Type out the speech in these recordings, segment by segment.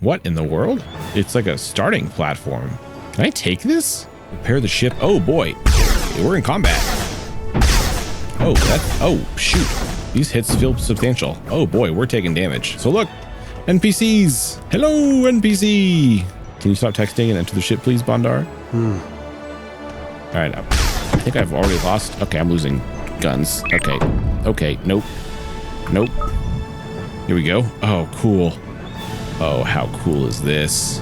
What in the world? It's like a starting platform. Can I take this? Repair the ship. Oh boy, we're in combat. Oh shoot. These hits feel substantial. Oh boy, we're taking damage. So look, NPCs. Hello, NPC. Can you stop texting and enter the ship, please, Bondar? All right, I think I've already lost. Okay, I'm losing guns. Okay, nope. Here we go. Oh, cool. Oh, how cool is this?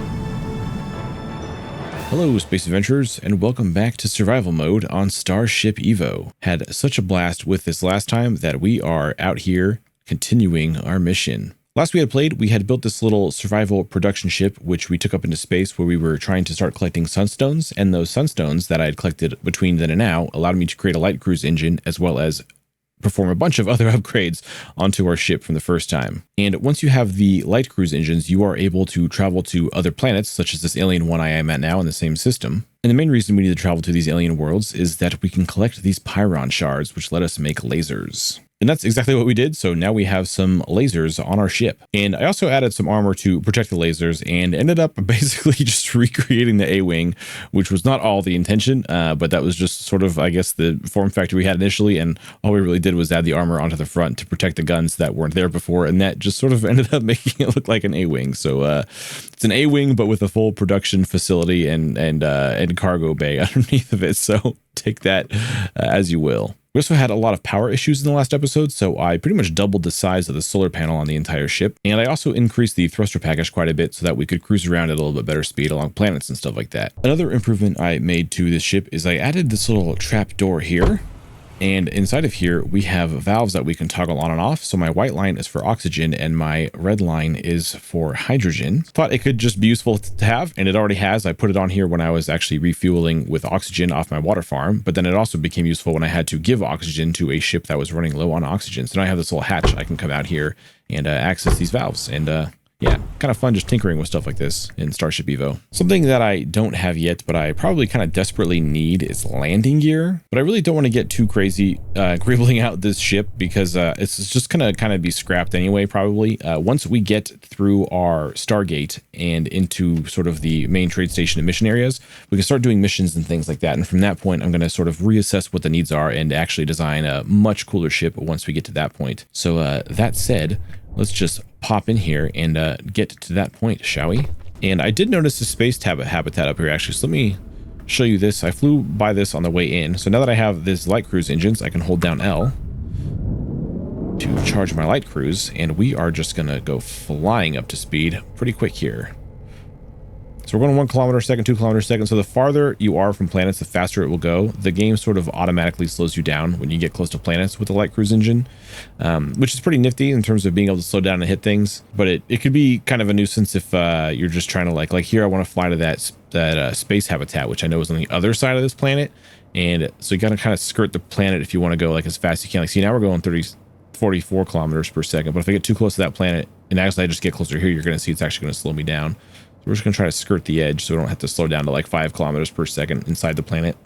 Hello, Space Adventurers, and welcome back to Survival Mode on Starship EVO. Had such a blast with this last time that we are out here continuing our mission. Last we had played, we had built this little survival production ship, which we took up into space where we were trying to start collecting sunstones, and those sunstones that I had collected between then and now allowed me to create a light cruise engine as well as perform a bunch of other upgrades onto our ship from the first time. And once you have the light cruise engines, you are able to travel to other planets, such as this alien one I am at now in the same system. And the main reason we need to travel to these alien worlds is that we can collect these Pyron shards, which let us make lasers. And that's exactly what we did. So now we have some lasers on our ship. And I also added some armor to protect the lasers and ended up basically just recreating the A-Wing, which was not all the intention, but that was just sort of, I guess, the form factor we had initially. And all we really did was add the armor onto the front to protect the guns that weren't there before. And that just sort of ended up making it look like an A-Wing. So it's an A-Wing, but with a full production facility and cargo bay underneath of it. So take that as you will. We also had a lot of power issues in the last episode, so I pretty much doubled the size of the solar panel on the entire ship, and I also increased the thruster package quite a bit so that we could cruise around at a little bit better speed along planets and stuff like that. Another improvement I made to this ship is I added this little trap door here, and inside of here we have valves that we can toggle on and off. So my white line is for oxygen and my red line is for hydrogen. Thought it could just be useful to have, and it already has. I put it on here when I was actually refueling with oxygen off my water farm, but then it also became useful when I had to give oxygen to a ship that was running low on oxygen. So now I have this little hatch. I can come out here and access these valves, and yeah, kind of fun just tinkering with stuff like this in Starship EVO. Something that I don't have yet, but I probably kind of desperately need is landing gear. But I really don't want to get too crazy greebling out this ship because it's just gonna kind of be scrapped anyway, probably. Once we get through our Stargate and into sort of the main trade station and mission areas, we can start doing missions and things like that. And from that point, I'm going to sort of reassess what the needs are and actually design a much cooler ship once we get to that point. So that said, let's just pop in here and get to that point, shall we? And I did notice the space habitat up here, actually. So let me show you this. I flew by this on the way in. So now that I have this light cruise engines, I can hold down L to charge my light cruise. And we are just going to go flying up to speed pretty quick here. So we're going 1 kilometer a second, 2 kilometers a second. So the farther you are from planets, the faster it will go. The game sort of automatically slows you down when you get close to planets with the light cruise engine, which is pretty nifty in terms of being able to slow down and hit things. But it could be kind of a nuisance if you're just trying to like here, I want to fly to that space habitat, which I know is on the other side of this planet. And so you got to kind of skirt the planet if you want to go like as fast as you can. Like see, now we're going 44 kilometers per second. But if I get too close to that planet and actually I just get closer here, you're going to see it's actually going to slow me down. So we're just going to try to skirt the edge so we don't have to slow down to like 5 kilometers per second inside the planet.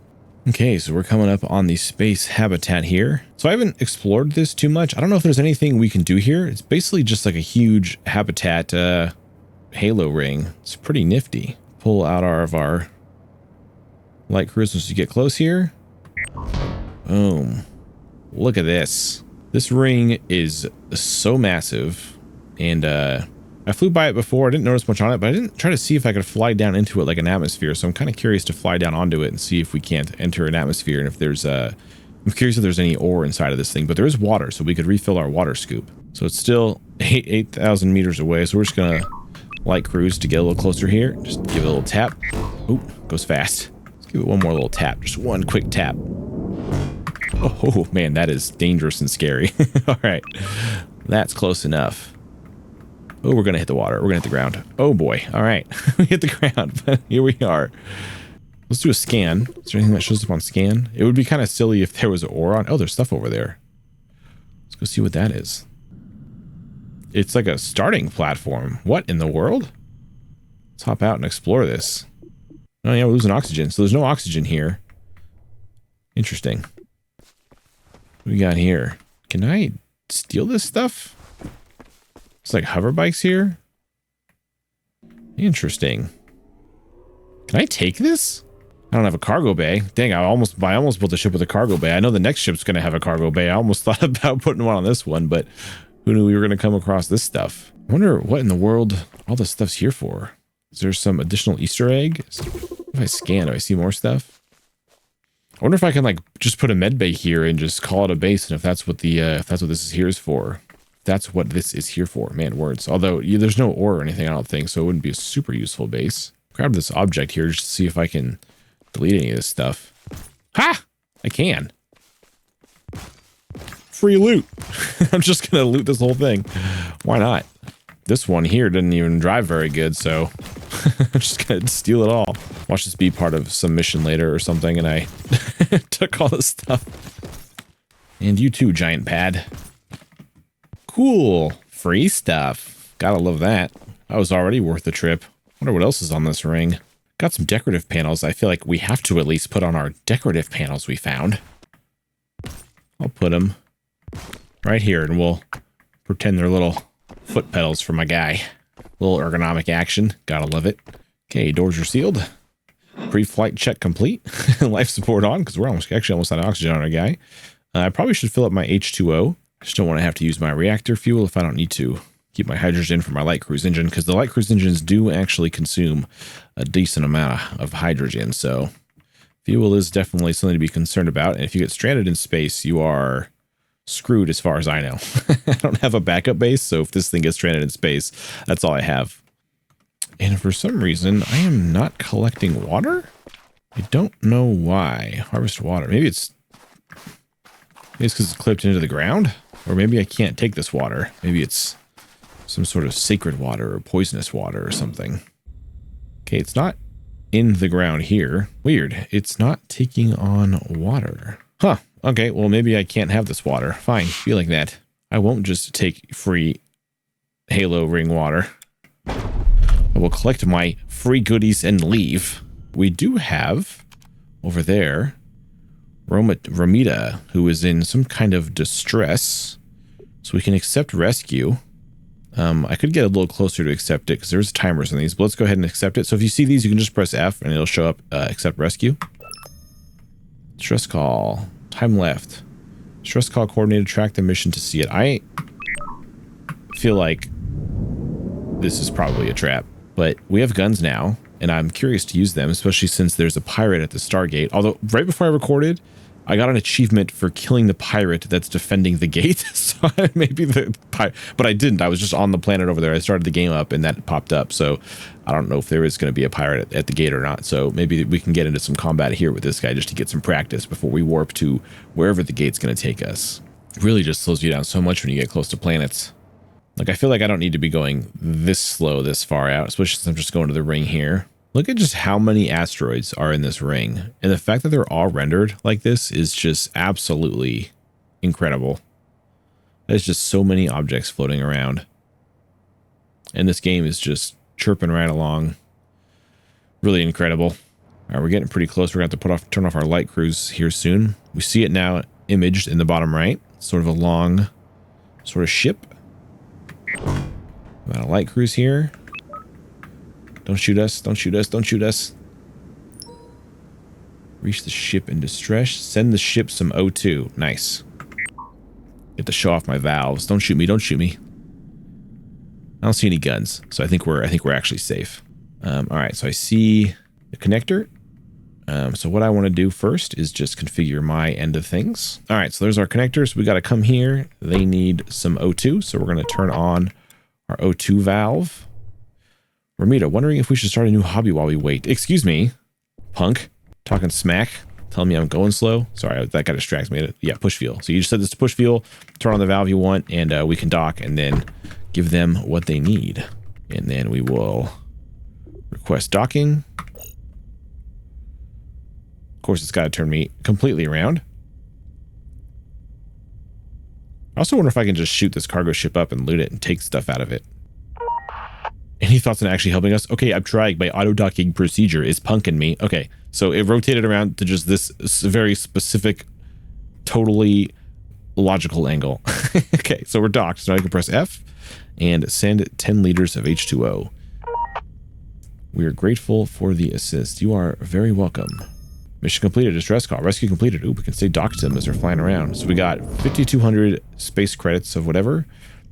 Okay, so we're coming up on the space habitat here. So I haven't explored this too much. I don't know if there's anything we can do here. It's basically just like a huge habitat halo ring. It's pretty nifty. Pull out our light cruise as you get close here. Boom. Look at this. This ring is so massive, and I flew by it before. I didn't notice much on it, but I didn't try to see if I could fly down into it like an atmosphere. So I'm kind of curious to fly down onto it and see if we can't enter an atmosphere. And if there's I'm curious if there's any ore inside of this thing, but there is water, so we could refill our water scoop. So it's still 8,000 meters away. So we're just going to light cruise to get a little closer here. Just give it a little tap. Ooh, goes fast. Let's give it one more little tap. Just one quick tap. Oh man, that is dangerous and scary. All right, that's close enough. Oh, we're going to hit the water. We're going to hit the ground. Oh, boy. All right. We hit the ground, but here we are. Let's do a scan. Is there anything that shows up on scan? It would be kind of silly if there was ore on. Oh, there's stuff over there. Let's go see what that is. It's like a starting platform. What in the world? Let's hop out and explore this. Oh, yeah, we're losing oxygen. So there's no oxygen here. Interesting. What do we got here? Can I steal this stuff? It's like hover bikes here. Interesting. Can I take this? I don't have a cargo bay. Dang, I almost built a ship with a cargo bay. I know the next ship's going to have a cargo bay. I almost thought about putting one on this one, but who knew we were going to come across this stuff? I wonder what in the world all this stuff's here for. Is there some additional Easter egg? If I scan, do I see more stuff? I wonder if I can like just put a med bay here and just call it a base, and if that's what this is here is for. That's what this is here for. Man, words. Although there's no ore or anything, I don't think, so it wouldn't be a super useful base. Grab this object here just to see if I can delete any of this stuff. Ha! I can. Free loot. I'm just gonna loot this whole thing. Why not? This one here didn't even drive very good, so I'm just gonna steal it all. Watch this be part of some mission later or something, and I took all this stuff. And you too, giant pad. Cool. Free stuff. Gotta love that. That was already worth the trip. Wonder what else is on this ring. Got some decorative panels. I feel like we have to at least put on our decorative panels we found. I'll put them right here, and we'll pretend they're little foot pedals for my guy. Little ergonomic action. Gotta love it. Okay, doors are sealed. Pre-flight check complete. Life support on, because we're almost out of oxygen on our guy. I probably should fill up my H2O. Just don't want to have to use my reactor fuel if I don't need to. Keep my hydrogen for my light cruise engine, because the light cruise engines do actually consume a decent amount of hydrogen, so fuel is definitely something to be concerned about. And if you get stranded in space, you are screwed as far as I know. I don't have a backup base, so if this thing gets stranded in space, that's all I have. And for some reason, I am not collecting water? I don't know why. Harvest water. Maybe it's because it's clipped into the ground? Or maybe I can't take this water. Maybe it's some sort of sacred water or poisonous water or something. Okay, it's not in the ground here. Weird. It's not taking on water. Huh. Okay, well, maybe I can't have this water. Fine, be like that. I won't just take free Halo ring water. I will collect my free goodies and leave. We do have over there Romita, who is in some kind of distress. So we can accept rescue. I could get a little closer to accept it because there's timers on these, but let's go ahead and accept it. So if you see these, you can just press F and it'll show up accept rescue. Stress call. Time left. Stress call coordinated. Track the mission to see it. I feel like this is probably a trap, but we have guns now, and I'm curious to use them, especially since there's a pirate at the Stargate. Although right before I recorded, I got an achievement for killing the pirate that's defending the gate. So maybe the pirate, but I didn't. I was just on the planet over there. I started the game up and that popped up. So I don't know if there is going to be a pirate at the gate or not. So maybe we can get into some combat here with this guy just to get some practice before we warp to wherever the gate's going to take us. It really just slows you down so much when you get close to planets. Like, I feel like I don't need to be going this slow this far out, especially since I'm just going to the ring here. Look at just how many asteroids are in this ring. And the fact that they're all rendered like this is just absolutely incredible. There's just so many objects floating around. And this game is just chirping right along. Really incredible. All right, we're getting pretty close. We're going to have to turn off our light cruise here soon. We see it now imaged in the bottom right. Sort of a long sort of ship. Got a light cruise here. Don't shoot us. Don't shoot us. Don't shoot us. Reach the ship in distress. Send the ship some O2. Nice. Get to show off my valves. Don't shoot me. Don't shoot me. I don't see any guns, so I think we're actually safe. All right. So I see the connector. So what I want to do first is just configure my end of things. All right. So there's our connectors. We got to come here. They need some O2, so we're going to turn on our O2 valve. Romita, wondering if we should start a new hobby while we wait. Excuse me, punk. Talking smack. Telling me I'm going slow. Sorry, that kind of distracts me. Yeah, push fuel. So you just set this to push fuel, turn on the valve you want, and we can dock and then give them what they need. And then we will request docking. Of course, it's got to turn me completely around. I also wonder if I can just shoot this cargo ship up and loot it and take stuff out of it. Any thoughts on actually helping us? Okay, I'm trying. My auto-docking procedure is punking me. Okay, so it rotated around to just this very specific, totally logical angle. Okay, so we're docked. So I can press F and send 10 liters of H2O. We are grateful for the assist. You are very welcome. Mission completed. Distress call. Rescue completed. Ooh, we can stay docked to them as they're flying around. So we got 5,200 space credits of whatever.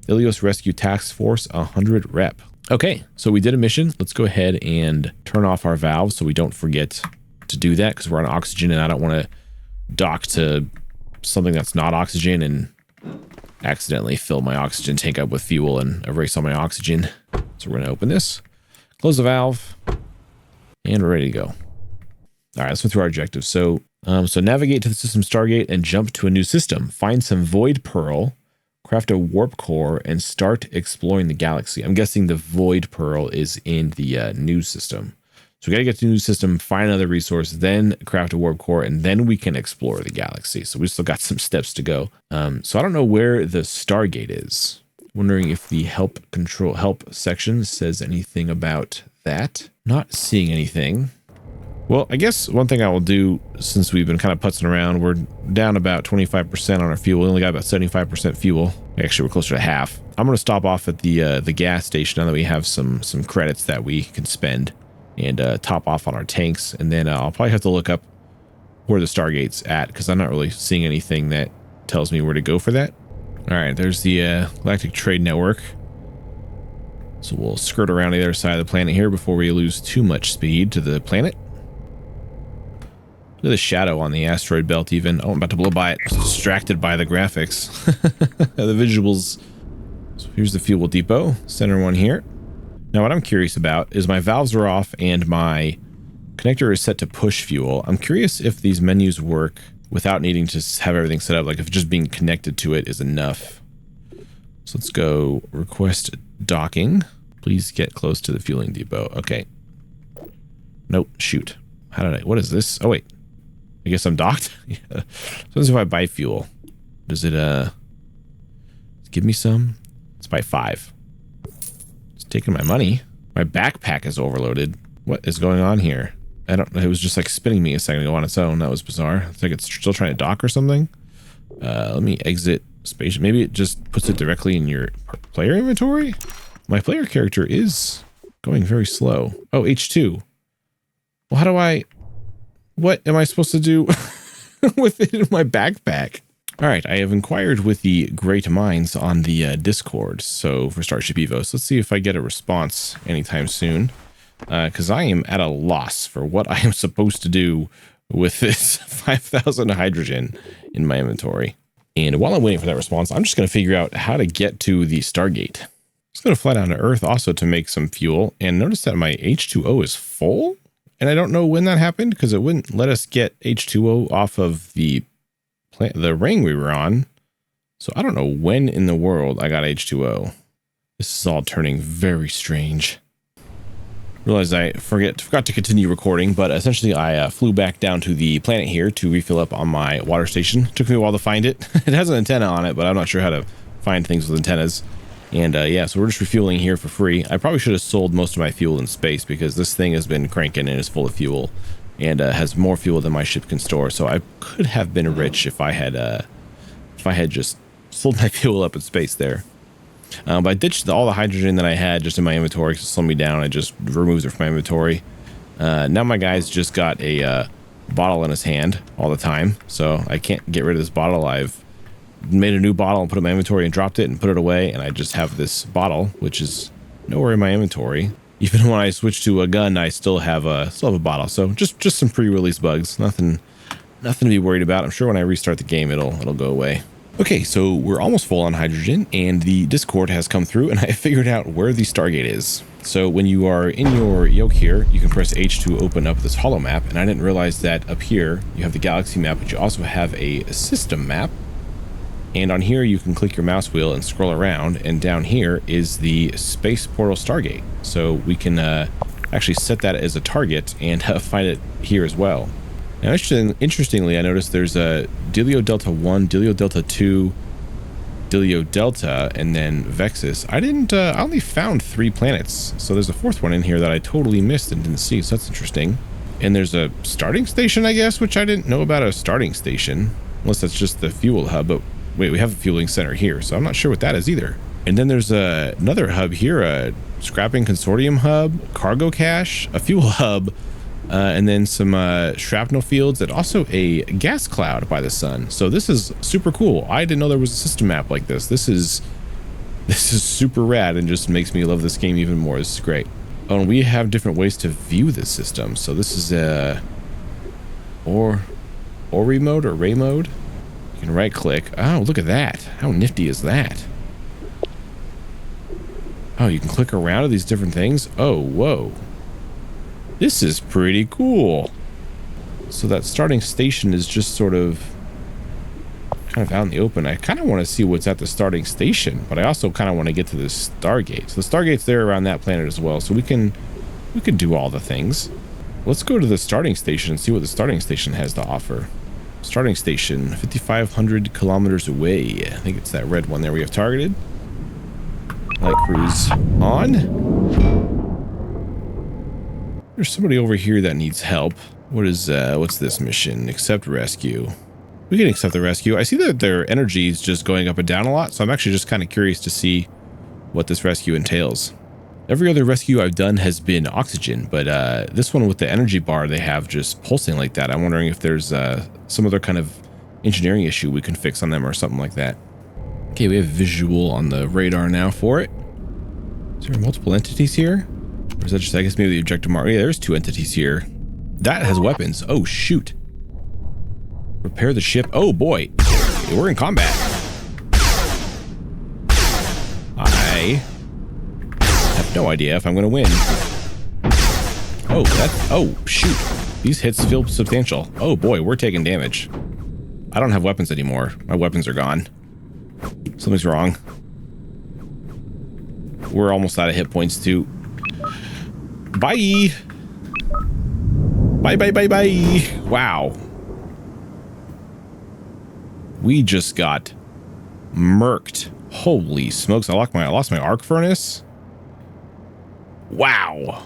Ilios Rescue Task Force 100 rep. Okay, so we did a mission. Let's go ahead and turn off our valves so we don't forget to do that, because we're on oxygen and I don't want to dock to something that's not oxygen and accidentally fill my oxygen tank up with fuel and erase all my oxygen. So we're going to open this, close the valve, and we're ready to go. All right, let's go through our objectives. So navigate to the system Stargate and jump to a new system. Find some void pearl, craft a warp core, and start exploring the galaxy. I'm guessing the void pearl is in the new system. So we got to get to the new system, find another resource, then craft a warp core, and then we can explore the galaxy. So we still got some steps to go. So I don't know where the Stargate is. Wondering if the help section says anything about that. Not seeing anything. Well, I guess one thing I will do, since we've been kind of putzing around, we're down about 25% on our fuel. We only got about 75% fuel. Actually, we're closer to half. I'm going to stop off at the gas station now that we have some credits that we can spend, and top off on our tanks. And then I'll probably have to look up where the Stargate's at, because I'm not really seeing anything that tells me where to go for that. All right, there's the Galactic Trade Network. So we'll skirt around the other side of the planet here before we lose too much speed to the planet. Look at the shadow on the asteroid belt even. Oh, I'm about to blow by it. I was distracted by the graphics. The visuals. So here's the fuel depot. Center one here. Now what I'm curious about is my valves are off and my connector is set to push fuel. I'm curious if these menus work without needing to have everything set up. Like if just being connected to it is enough. So let's go request docking. Please get close to the fueling depot. Okay. Nope. Shoot. How did what is this? Oh, wait. I guess I'm docked. Yeah. So if I buy fuel, does it give me some? Let's buy 5. It's taking my money. My backpack is overloaded. What is going on here? I don't know. It was just like spinning me a second ago on its own. That was bizarre. It's like it's still trying to dock or something. Let me exit space. Maybe it just puts it directly in your player inventory. My player character is going very slow. Oh, H2. Well, how do I... What am I supposed to do with it in my backpack? All right, I have inquired with the great minds on the Discord, so for Starship EVO. So let's see if I get a response anytime soon, because I am at a loss for what I am supposed to do with this 5,000 hydrogen in my inventory. And while I'm waiting for that response, I'm just going to figure out how to get to the Stargate. I'm just going to fly down to Earth also to make some fuel, and notice that my H2O is full. And I don't know when that happened, because it wouldn't let us get H2O off of the ring we were on. So I don't know when in the world I got H2O. This is all turning very strange. Realized I forgot to continue recording, but essentially I flew back down to the planet here to refill up on my water station. Took me a while to find it. It has an antenna on it, but I'm not sure how to find things with antennas. And yeah, so we're just refueling here for free. I probably should have sold most of my fuel in space, because this thing has been cranking and is full of fuel, and has more fuel than my ship can store. So I could have been rich if I had just sold my fuel up in space there. But I ditched all the hydrogen that I had just in my inventory to slow me down. I just removed it from my inventory. Now my guy's just got a bottle in his hand all the time, so I can't get rid of this bottle. I've made a new bottle and put it in my inventory and dropped it and put it away, and I just have this bottle, which is nowhere in my inventory. Even when I switch to a gun, I still have a bottle. So just some pre-release bugs. Nothing to be worried about. I'm sure when I restart the game, it'll go away. Okay, so we're almost full on hydrogen, and the Discord has come through, and I figured out where the Stargate is. So when you are in your yoke here, you can press H to open up this holo map, and I didn't realize that up here you have the galaxy map, but you also have a system map. And on here, you can click your mouse wheel and scroll around, and down here is the Space Portal Stargate. So we can actually set that as a target and find it here as well. Now, interestingly, I noticed there's a Delio Delta 1, Delio Delta 2, Delio Delta, and then Vexus. I only found 3 planets, so there's a 4th one in here that I totally missed and didn't see, so that's interesting. And there's a starting station, I guess, which I didn't know about a starting station, unless that's just the fuel hub, but wait, we have a fueling center here, so I'm not sure what that is either. And then there's another hub here, a scrapping consortium hub, cargo cache, a fuel hub, and then some shrapnel fields, and also a gas cloud by the sun. So this is super cool. I didn't know there was a system map like this. This is super rad and just makes me love this game even more. This is great. Oh, and we have different ways to view this system. So this is Ori mode or Ray mode. You can right click. Oh, look at that. How nifty is that? Oh, you can click around to these different things. Oh, whoa. This is pretty cool. So that starting station is just sort of kind of out in the open. I kind of want to see what's at the starting station, but I also kind of want to get to this Stargate. So the Stargate's there around that planet as well. So we can do all the things. Let's go to the starting station and see what the starting station has to offer. Starting station, 5,500 kilometers away. I think it's that red one there we have targeted. Light cruise on. There's somebody over here that needs help. What's this mission? Accept rescue. We can accept the rescue. I see that their energy is just going up and down a lot, so I'm actually just kind of curious to see what this rescue entails. Every other rescue I've done has been oxygen, but this one with the energy bar they have just pulsing like that. I'm wondering if there's some other kind of engineering issue we can fix on them or something like that. Okay, we have visual on the radar now for it. Is there multiple entities here? Or is that just, I guess maybe the objective mark? Yeah, there's 2 entities here. That has weapons. Oh, shoot. Repair the ship. Oh, boy. We're in combat. I have no idea if I'm going to win. Oh, shoot. These hits feel substantial. Oh, boy, we're taking damage. I don't have weapons anymore. My weapons are gone. Something's wrong. We're almost out of hit points, too. Bye. Bye. Wow. We just got murked. Holy smokes. I lost my arc furnace. Wow.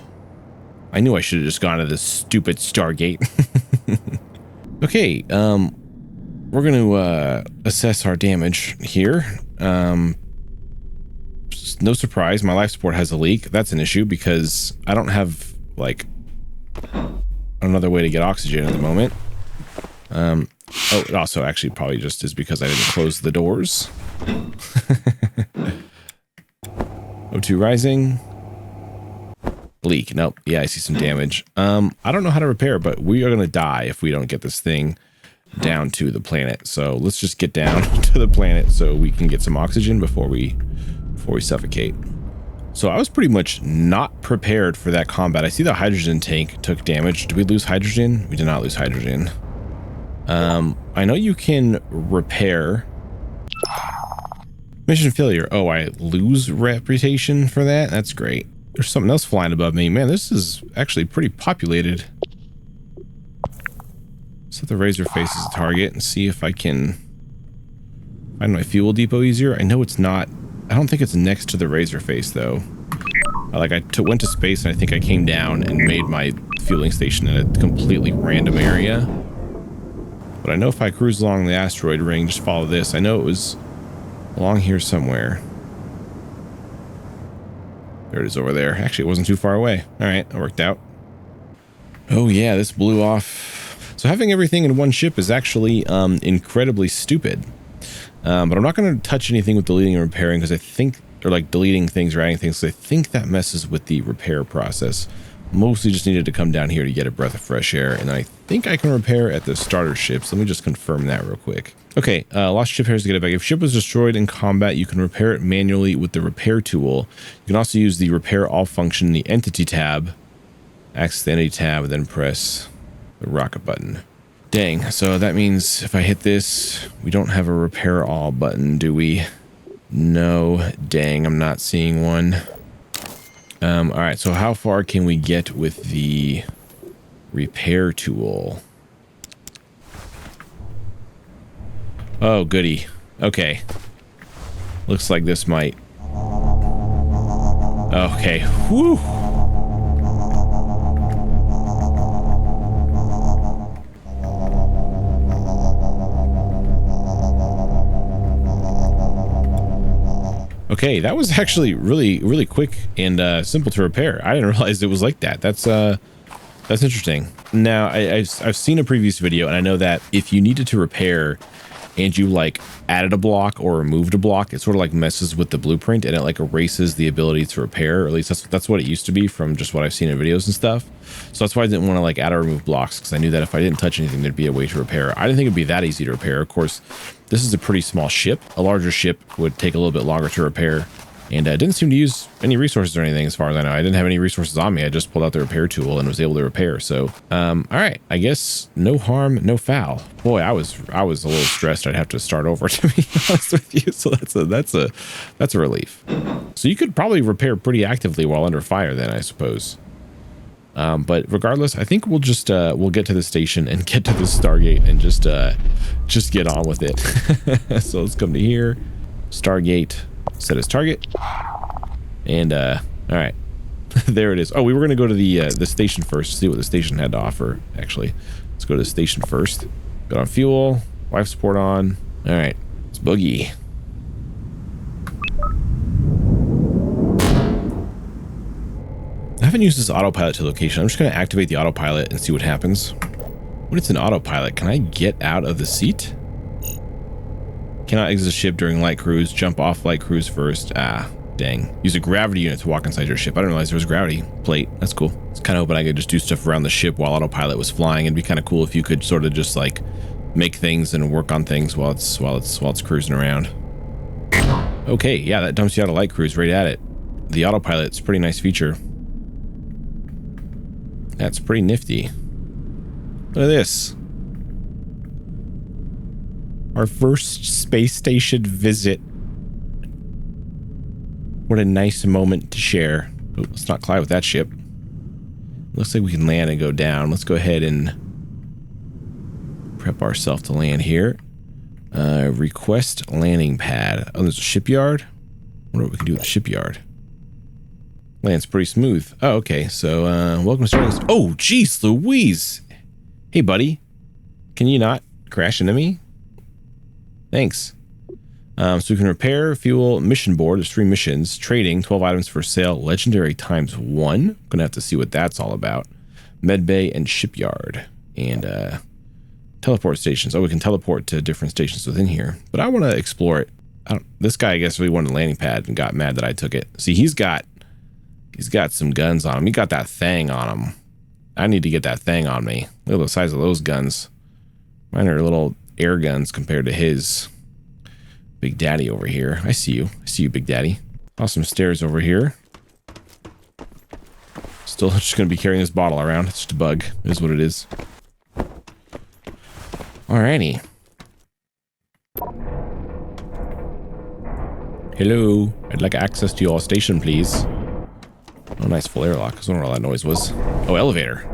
I knew I should have just gone to this stupid Stargate. Okay, we're going to assess our damage here. No surprise, my life support has a leak. That's an issue because I don't have, like, another way to get oxygen at the moment. Oh, it also actually probably just is because I didn't close the doors. O2 rising. Leak. Nope. Yeah, I see some damage. I don't know how to repair, but we are going to die if we don't get this thing down to the planet. So let's just get down to the planet so we can get some oxygen before we suffocate. So I was pretty much not prepared for that combat. I see the hydrogen tank took damage. Did we lose hydrogen? We did not lose hydrogen. I know you can repair. Mission failure. Oh, I lose reputation for that? That's great. There's something else flying above me. Man, this is actually pretty populated. Set the razor face as a target and see if I can find my fuel depot easier. I know it's not. I don't think it's next to the razor face, though. Like, I went to space and I think I came down and made my fueling station in a completely random area. But I know if I cruise along the asteroid ring, just follow this. I know it was along here somewhere. There it is over there. Actually, it wasn't too far away. All right, that worked out. Oh yeah, this blew off. So having everything in one ship is actually incredibly stupid. But I'm not going to touch anything with deleting and repairing because I think, or like deleting things or adding things, so I think that messes with the repair process. Mostly just needed to come down here to get a breath of fresh air, and I think I can repair at the starter ships. Let me just confirm that real quick. Okay, lost ship hairs to get it back. If ship was destroyed in combat, you can repair it manually with the repair tool. You can also use the repair all function in the entity tab. Access the entity tab and then press the rocket button. Dang, so that means if I hit this, we don't have a repair all button, do we? No, dang, I'm not seeing one. All right, so how far can we get with the repair tool? Oh, goody. Okay. Looks like this might. Okay. Whew. Okay, that was actually really quick and simple to repair. I didn't realize it was like that. That's interesting. Now, I've seen a previous video, and I know that if you needed to repair and you like added a block or removed a block, it sort of like messes with the blueprint and it like erases the ability to repair, or at least that's what it used to be from just what I've seen in videos and stuff. So that's why I didn't want to like add or remove blocks, because I knew that if I didn't touch anything, there'd be a way to repair. I didn't think it'd be that easy to repair. Of course, this is a pretty small ship. A larger ship would take a little bit longer to repair. And I didn't seem to use any resources or anything as far as I know. I didn't have any resources on me. I just pulled out the repair tool and was able to repair. So, all right, I guess no harm, no foul. Boy, I was a little stressed. I'd have to start over, to be honest with you. So that's a relief. So you could probably repair pretty actively while under fire then, I suppose. But regardless, I think we'll just we'll get to the station and get to the Stargate and just get on with it. So let's come to here, Stargate. Set as target, and all right. There it is. Oh, we were going to go to the station first to see what the station had to offer. Actually, let's go to the station first. Got on fuel, life support on. All right, let's boogie. I haven't used this autopilot to location. I'm just going to activate the autopilot and see what happens. When it's an autopilot, can I get out of the seat? Cannot exit the ship during light cruise. Jump off light cruise first. Ah, dang. Use a gravity unit to walk inside your ship. I didn't realize there was a gravity plate. That's cool. I was kind of hoping I could just do stuff around the ship while autopilot was flying. It'd be kind of cool if you could sort of just like make things and work on things while it's cruising around. Okay, yeah, that dumps you out of light cruise right at it. The autopilot's a pretty nice feature. That's pretty nifty. Look at this. Our first space station visit. What a nice moment to share. Oh, let's not collide with that ship. Looks like we can land and go down. Let's go ahead and prep ourselves to land here. Request landing pad. Oh, there's a shipyard. I wonder what we can do with the shipyard. Lands pretty smooth. Oh, okay. So, welcome to Stargate. Oh, jeez Louise. Hey, buddy. Can you not crash into me? Thanks. So we can repair, fuel, mission board. There's 3 missions. Trading, 12 items for sale. Legendary ×1. Gonna have to see what that's all about. Medbay and shipyard. And teleport stations. Oh, we can teleport to different stations within here. But I want to explore it. This guy, I guess, really wanted a landing pad and got mad that I took it. See, he's got some guns on him. He got that thing on him. I need to get that thing on me. Look at the size of those guns. Mine are little air guns compared to his Big Daddy over here. I see you. I see you, Big Daddy. Awesome stairs over here. Still just going to be carrying this bottle around. It's just a bug. It is what it is. Alrighty. Hello. I'd like access to your station, please. Oh, nice full airlock. I was wondering what all that noise was. Oh, elevator.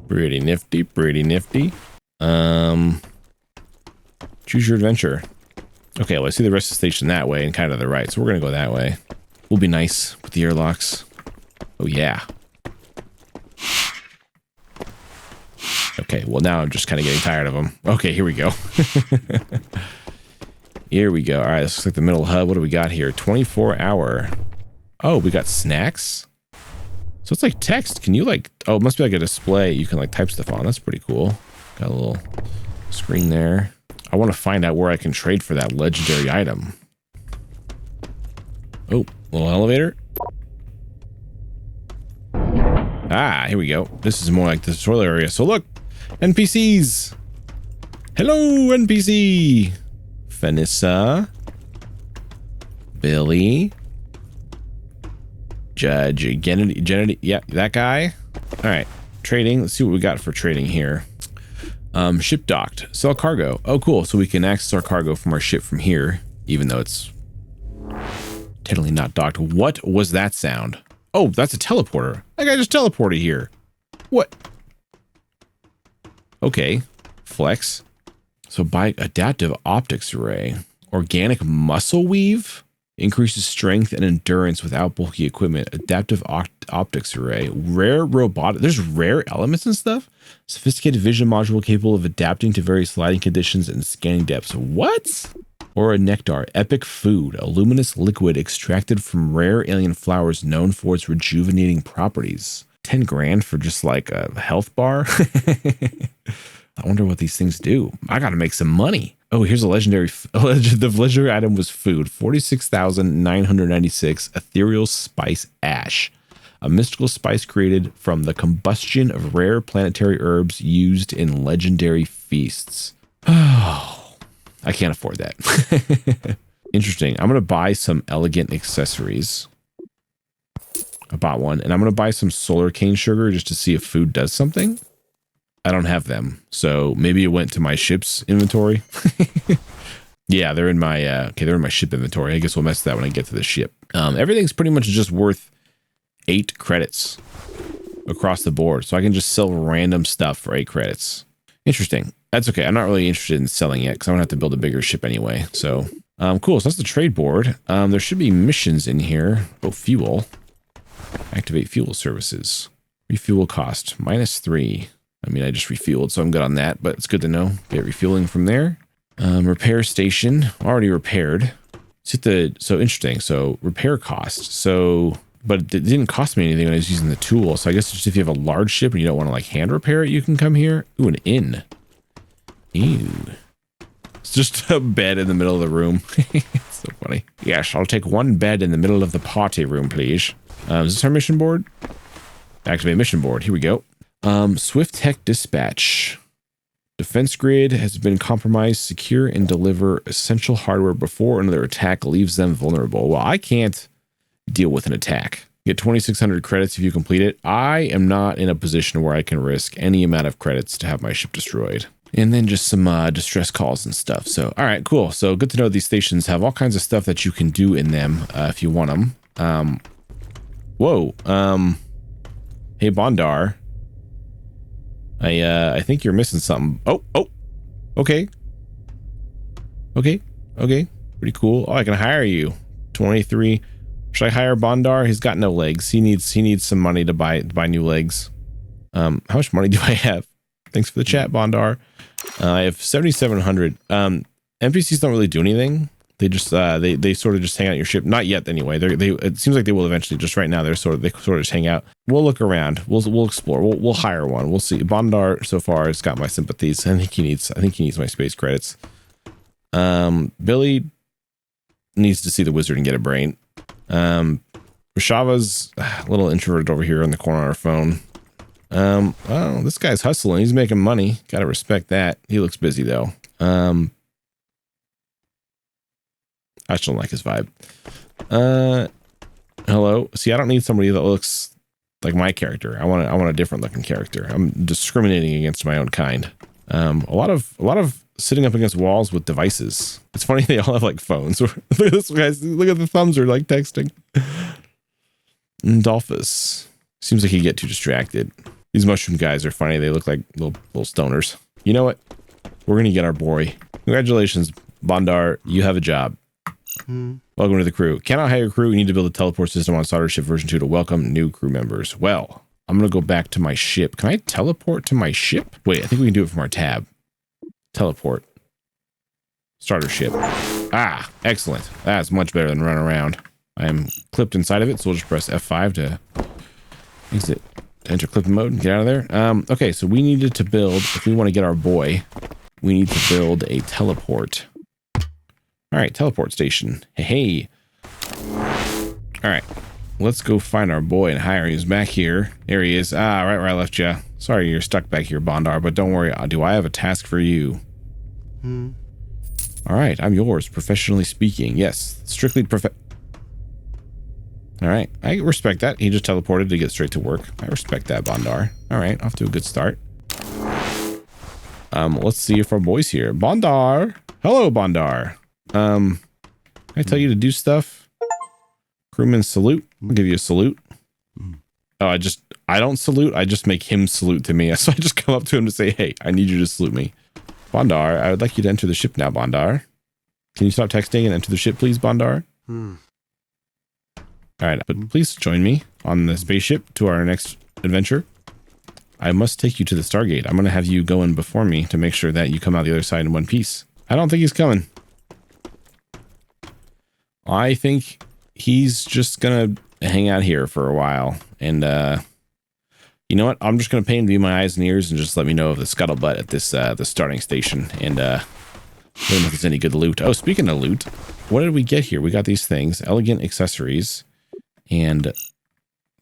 Pretty nifty, pretty nifty. Choose your adventure. Okay, well, I see the rest of the station that way and kind of the right, so we're gonna go that way. We'll be nice with the airlocks. Oh, yeah. Okay, well, now I'm just kind of getting tired of them. Okay, here we go. Here we go. All right, this looks like the middle hub. What do we got here? 24-hour. Oh, we got snacks? So it's like text. Can you like, oh, it must be like a display. You can like type stuff on. That's pretty cool. Got a little screen there. I want to find out where I can trade for that legendary item. Oh, little elevator. Ah, here we go. This is more like the tutorial area. So look, NPCs. Hello, NPC. Vanessa. Billy. Judge, Kennedy, yeah, that guy. All right, trading. Let's see what we got for trading here. Ship docked. Sell cargo. Oh, cool. So we can access our cargo from our ship from here, even though it's technically not docked. What was that sound? Oh, that's a teleporter. That guy just teleported here. What? Okay, flex. So buy adaptive optics array. Organic muscle weave. Increases strength and endurance without bulky equipment. Adaptive optics array. Rare robot. There's rare elements and stuff. Sophisticated vision module capable of adapting to various lighting conditions and scanning depths. What? Or a nectar. Epic food. A luminous liquid extracted from rare alien flowers known for its rejuvenating properties. 10 grand for just like a health bar? I wonder what these things do. I gotta make some money. Oh, here's a legendary. The legendary item was food. 46,996 ethereal spice ash. A mystical spice created from the combustion of rare planetary herbs used in legendary feasts. Oh, I can't afford that. Interesting. I'm going to buy some elegant accessories. I bought one. And I'm going to buy some solar cane sugar just to see if food does something. I don't have them, so maybe it went to my ship's inventory. Yeah, they're in my they're in my ship inventory. I guess we'll mess with that when I get to the ship. Everything's pretty much just worth 8 credits across the board, so I can just sell random stuff for 8 credits. Interesting. That's okay. I'm not really interested in selling it because I don't have to build a bigger ship anyway. So cool. So that's the trade board. There should be missions in here. Oh, fuel. Activate fuel services. Refuel cost -3. I mean, I just refueled, so I'm good on that, but it's good to know. Get refueling from there. Repair station, already repaired. So interesting. So repair cost. So, but it didn't cost me anything when I was using the tool. So I guess just if you have a large ship and you don't want to like hand repair it, you can come here. Ooh, an inn. Ew. It's just a bed in the middle of the room. It's so funny. Yes, I'll take 1 bed in the middle of the party room, please. Is this our mission board? Activate mission board. Here we go. Swift Tech Dispatch. Defense grid has been compromised. Secure and deliver essential hardware before another attack leaves them vulnerable. Well, I can't deal with an attack. Get 2,600 credits if you complete it. I am not in a position where I can risk any amount of credits to have my ship destroyed. And then just some distress calls and stuff. So, all right, cool. So good to know these stations have all kinds of stuff that you can do in them if you want them. Whoa. Hey, Bondar. I think you're missing something. Oh, okay. Pretty cool. Oh, I can hire you. 23. Should I hire Bondar? He's got no legs. He needs some money to buy new legs. How much money do I have? Thanks for the chat, Bondar. I have 7,700. NPCs don't really do anything. They just they sort of just hang out your ship. Not yet, anyway. It seems like they will eventually. Just right now, they sort of just hang out. We'll look around. We'll explore. We'll hire one. We'll see. Bondar so far has got my sympathies. I think he needs my space credits. Billy needs to see the wizard and get a brain. Rashava's a little introverted over here in the corner on her phone. Oh, this guy's hustling. He's making money. Gotta respect that. He looks busy though. I just don't like his vibe. Hello. See, I don't need somebody that looks like my character. I want a different looking character. I'm discriminating against my own kind. A lot of sitting up against walls with devices. It's funny they all have like phones. Look at this guys. Look at the thumbs are like texting. Dolphus seems like he get too distracted. These mushroom guys are funny. They look like little stoners. You know what? We're gonna get our boy. Congratulations, Bondar. You have a job. Welcome to the crew. Cannot hire crew. We need to build a teleport system on Starship version 2 to welcome new crew members. Well, I'm going to go back to my ship. Can I teleport to my ship? Wait, I think we can do it from our tab. Teleport. Starter ship. Ah, excellent. That's much better than run around. I am clipped inside of it, so we'll just press F5 to exit. Enter clipping mode and get out of there. Okay, so we needed to build, if we want to get our boy, we need to build a teleport. All right, teleport station. Hey. All right, let's go find our boy and hire him. He's back here. There he is. Ah, right where I left you. Sorry, you're stuck back here, Bondar, but don't worry. Do I have a task for you? All right, I'm yours, professionally speaking. Yes, strictly All right, I respect that. He just teleported to get straight to work. I respect that, Bondar. All right, off to a good start. Let's see if our boy's here. Bondar. Hello, Bondar. Can I tell you to do stuff? Crewman salute. I'll give you a salute. Oh, I don't salute. I just make him salute to me. So I just come up to him to say, hey, I need you to salute me. Bondar, I would like you to enter the ship now, Bondar. Can you stop texting and enter the ship, please, Bondar? All right, but please join me on the spaceship to our next adventure. I must take you to the Stargate. I'm going to have you go in before me to make sure that you come out the other side in one piece. I don't think he's coming. I think he's just going to hang out here for a while. And, you know what? I'm just going to pay him to be my eyes and ears and just let me know of the scuttlebutt at this, the starting station. And, let me know if there's any good loot. Oh, speaking of loot, what did we get here? We got these things, elegant accessories and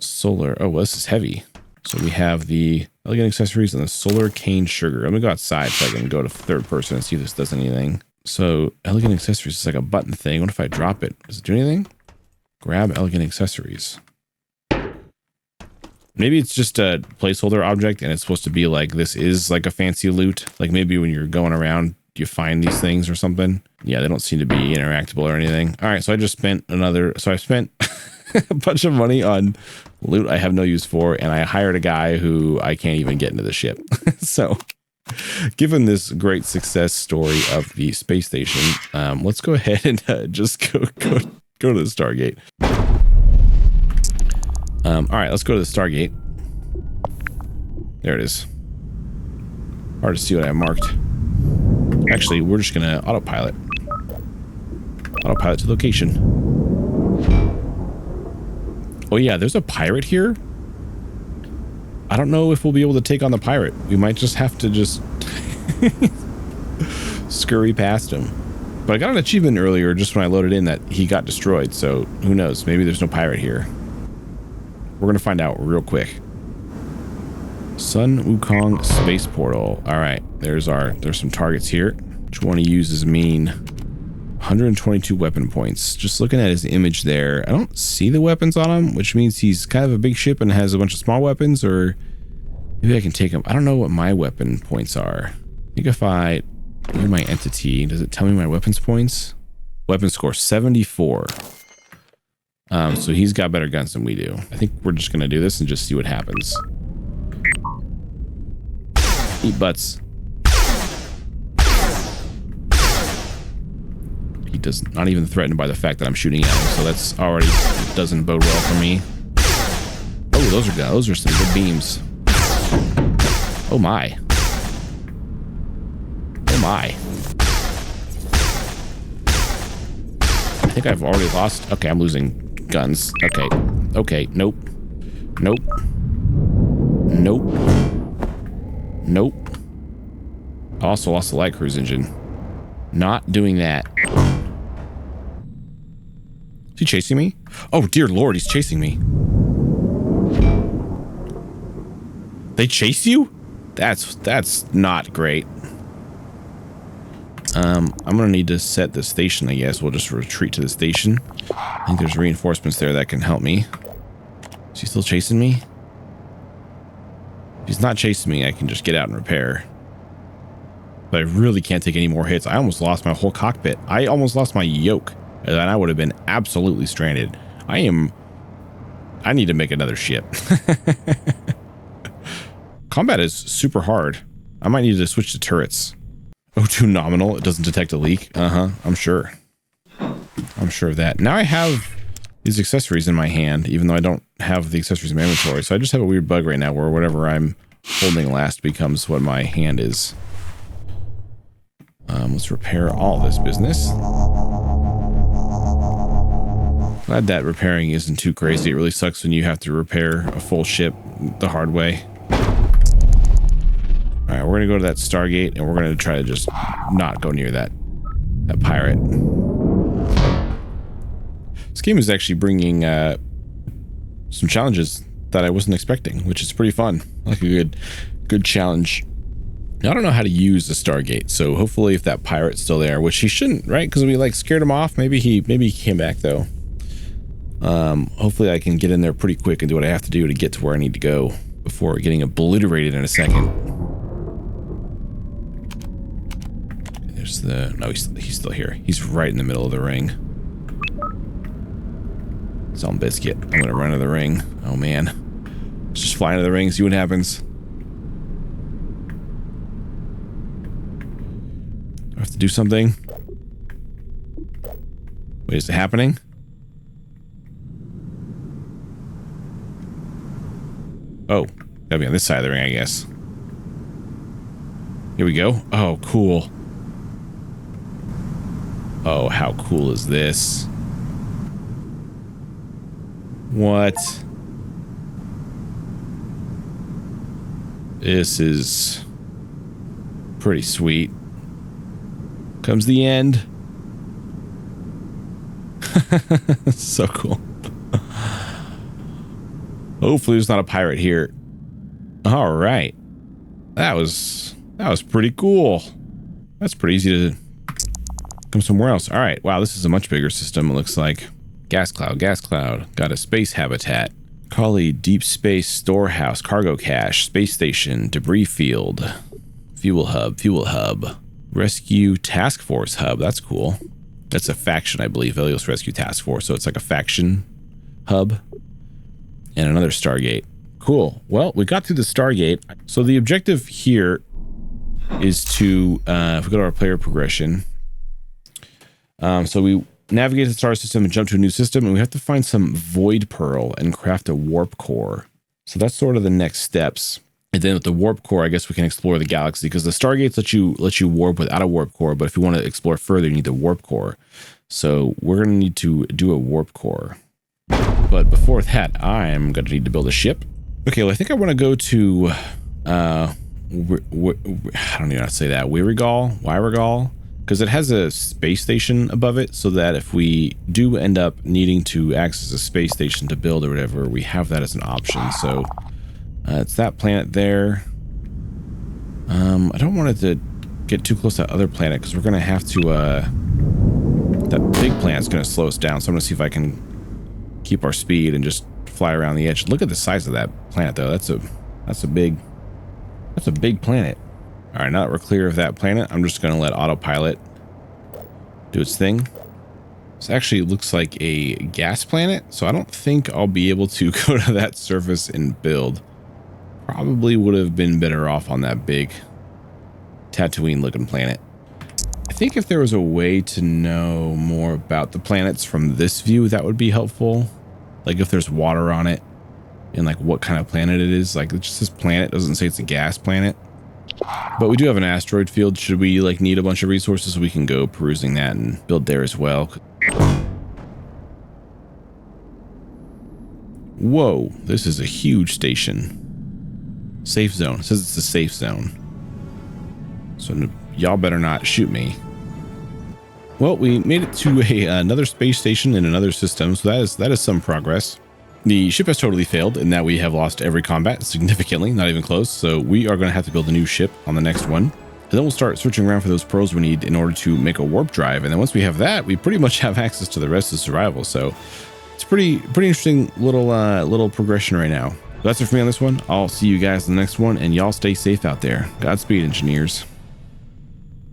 solar. Oh, well, this is heavy. So we have the elegant accessories and the solar cane sugar. Let me go outside so I can go to third person and see if this does anything. So elegant accessories is like a button thing. What if I drop it? Does it do anything? Grab elegant accessories. Maybe it's just a placeholder object and it's supposed to be like, this is like a fancy loot. Like maybe when you're going around, you find these things or something. Yeah, they don't seem to be interactable or anything. All right, so I just spent I spent a bunch of money on loot I have no use for, and I hired a guy who I can't even get into the ship. So, given this great success story of the space station, let's go ahead and just go to the Stargate. All right, let's go to the Stargate. There it is. Hard to see what I marked. Actually, we're just gonna autopilot. Autopilot to location. Oh yeah, there's a pirate here. I don't know if we'll be able to take on the pirate. We might just have to just scurry past him. But I got an achievement earlier just when I loaded in that he got destroyed, so who knows? Maybe there's no pirate here. We're gonna find out real quick. Sun Wukong Space Portal. All right, there's some targets here. Which one to use is mean. 122 weapon points. Just looking at his image there, I don't see the weapons on him, which means he's kind of a big ship and has a bunch of small weapons, or maybe I can take him. I don't know what my weapon points are. I think if I do my entity, does it tell me my weapons points? Weapon score 74. So he's got better guns than we do. I think we're just gonna do this and just see what happens. Eat butts. He does not even threatened by the fact that I'm shooting at him, so that's already doesn't bode well for me. Oh, those are some good beams. Oh my. Oh my. I think I've already lost. Okay, I'm losing guns. Okay. Okay. Nope. Nope. Nope. Nope. I also lost the light cruise engine. Not doing that. Is he chasing me? Oh, dear Lord, he's chasing me. They chase you? That's not great. I'm gonna need to set the station, I guess. We'll just retreat to the station. I think there's reinforcements there that can help me. Is he still chasing me? If he's not chasing me, I can just get out and repair. But I really can't take any more hits. I almost lost my whole cockpit. I almost lost my yoke. And I would have been absolutely stranded. I need to make another ship. Combat is super hard. I might need to switch to turrets. O2 nominal. It doesn't detect a leak. I'm sure. I'm sure of that. Now I have these accessories in my hand, even though I don't have the accessories in my inventory. So I just have a weird bug right now where whatever I'm holding last becomes what my hand is. Let's repair all this business. Glad that repairing isn't too crazy. It really sucks when you have to repair a full ship the hard way. All right, we're gonna go to that Stargate and we're gonna try to just not go near that pirate. This game is actually bringing some challenges that I wasn't expecting, which is pretty fun. Like a good challenge. Now, I don't know how to use the Stargate, so hopefully if that pirate's still there, which he shouldn't, right? Because we like scared him off. Maybe he came back though. Hopefully I can get in there pretty quick and do what I have to do to get to where I need to go before getting obliterated in a second. There's the... No, he's still here. He's right in the middle of the ring. Some biscuit. I'm gonna run to the ring. Oh man. Let's just fly into the ring, see what happens. Do I have to do something? Wait, is it happening? Oh, gotta be on this side of the ring, I guess. Here we go. Oh, cool. Oh, how cool is this? What? This is pretty sweet. Comes the end. So cool. Hopefully there's not a pirate here. All right. That was pretty cool. That's pretty easy to come somewhere else. All right. Wow, this is a much bigger system, it looks like. Gas cloud, gas cloud. Got a space habitat. Collie, deep space storehouse, cargo cache, space station, debris field, fuel hub, rescue task force hub. That's cool. That's a faction, I believe. Helios Rescue Task Force. So it's like a faction hub and another Stargate. Cool. Well, we got through the Stargate. So the objective here is to, if we go to our player progression, so we navigate the star system and jump to a new system, and we have to find some void pearl and craft a warp core. So that's sort of the next steps. And then with the warp core, I guess we can explore the galaxy, because the Stargates let you warp without a warp core, but if you want to explore further, you need the warp core. So we're going to need to do a warp core. But before that, I'm going to need to build a ship. Okay, well, I think I want to go to, I don't even know how to say that, Wirigal, because it has a space station above it, so that if we do end up needing to access a space station to build or whatever, we have that as an option. So it's that planet there. I don't want it to get too close to that other planet, because we're going to have to, that big planet's going to slow us down. So I'm going to see if I can keep our speed and just fly around the edge. Look at the size of that planet, though. That's a big planet. All right, now that we're clear of that planet, I'm just going to let autopilot do its thing. This actually looks like a gas planet, so I don't think I'll be able to go to that surface and build. Probably would have been better off on that big Tatooine-looking planet. I think if there was a way to know more about the planets from this view, that would be helpful. Like if there's water on it and like what kind of planet it is. Like it's just this planet, doesn't say it's a gas planet. But we do have an asteroid field. Should we like need a bunch of resources, we can go perusing that and build there as well. Whoa, this is a huge station. Safe zone. It says it's a safe zone. So y'all better not shoot me. Well, we made it to another space station in another system, so that is some progress. The ship has totally failed in that we have lost every combat significantly, not even close, so we are going to have to build a new ship on the next one. And then we'll start searching around for those pearls we need in order to make a warp drive, and then once we have that, we pretty much have access to the rest of survival, so it's pretty interesting little progression right now. So that's it for me on this one. I'll see you guys in the next one, and y'all stay safe out there. Godspeed, engineers.